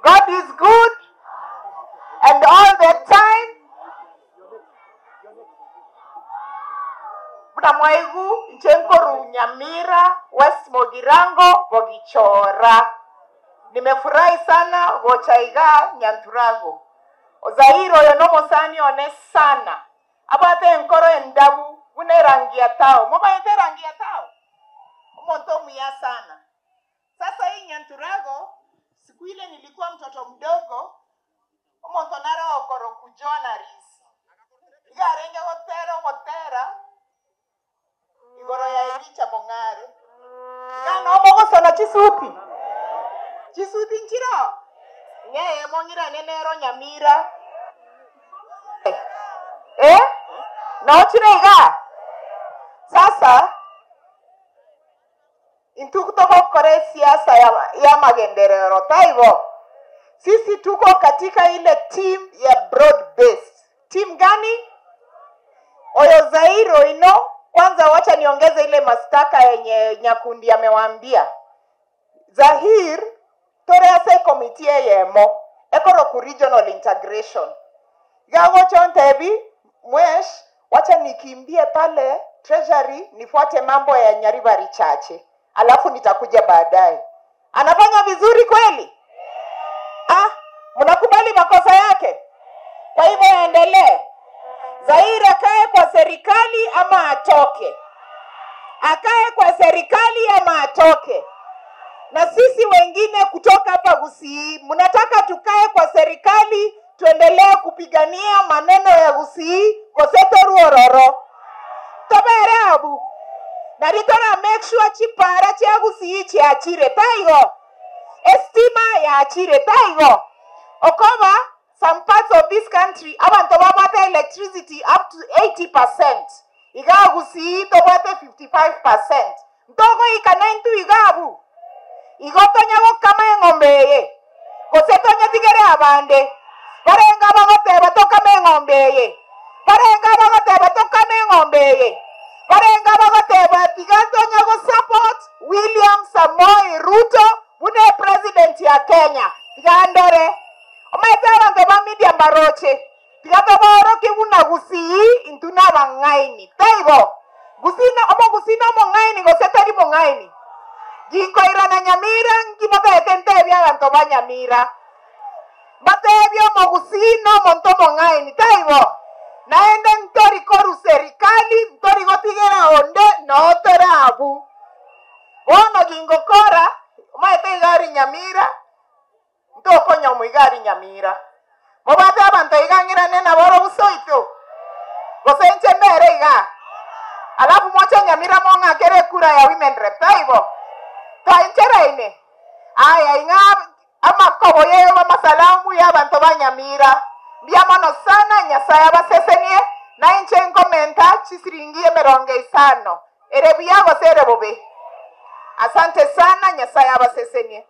God is good, and all the time. Mtamwaigu Njenkoru Nyamira, West Mogirango, Bogichora. Nimefurahi sana Gochaiga Nyanturago. Ozairo yonomo sani one sana. Abate nkoro endabu une rangi ya tao. Moba ete rangi ya tao. Umonto mia sana. Sasa hii Nyanturago, siku ile nilikuwa mtoto mdogo. Umonto nara okoro kujona risi. Iga renge gotera. Igoro ya ilicha mongare. Iga omogo sana chisuti. Chisuti nchiro. Nye mongira nenero Nyamira. Na ochirega. Sasa intukutoko kore siasa ya magenderero taivo. Sisi tuko katika ile team ya broad based. Team gani? Oyo Zairo ino. Kwanza wacha niongeze ile mastaka yenye Nyakundi amewaambia. Zahir tore ase committee yemo ekoro regional integration. Gago chontebi mwesh wacha nikimbie pale treasury nifuate mambo ya Nyaribari chache. Alafu nitakuja baadaye. Anafanya vizuri kweli? Mnakubali makosa yake? Kwa hivyo endelee. Zaira akae kwa serikali ama atoke? Akae kwa serikali ama atoke? Na sisi wengine kutoka hapa Gusii, mnataka tukae kwa serikali tuendelee kupigania maneno ya Gusii Goseto Ruororo. Tobere abu. Na ritora make sure chipara cha Gusii cha achire taigo. Estima ya achire taigo. Okova, some parts of this country abantu bamata electricity up to 80%. Iga Gusii to bate 55%. Ntogo ikanentu igabu. Igotonya go kama ng'ombe. Gosetonya tigere abande. Barenga bagoteba to kama ng'ombe. Barenga bagoteba to kama ng'ombe. Barenga bagoteba tigatonya go support William Samoei Ruto mune president ya Kenya. Tigandore. Omaita abantu ba media baroche. Tigatoboro kibuna Gusii intuna bangaini. Taigo. Gusina mongaini Gosetari mongaini. Jinko irana Nyamira ngimoto etentebya abantu ba Nyamira. Batebyo mogusino monto mongaini taibo. Naende ntori koru serikali ntori gotigera onde no terabu. Wono jingo kora maete igari Nyamira. Ntoko nyomu igari Nyamira. Mobate abantu igangira nena boro usoito. Gosenche mbere iga. Alafu mocha Nyamira monga kere kura ya women rep taibo. Taincheraine. Aya inga ama koboye wa masalamu ya bantu ba Nyamira. Biamono sana Nyasaya basesenie na inche komenta chisiringie meronge isano. Erebiya gosere bobe. Asante sana Nyasaya basesenie.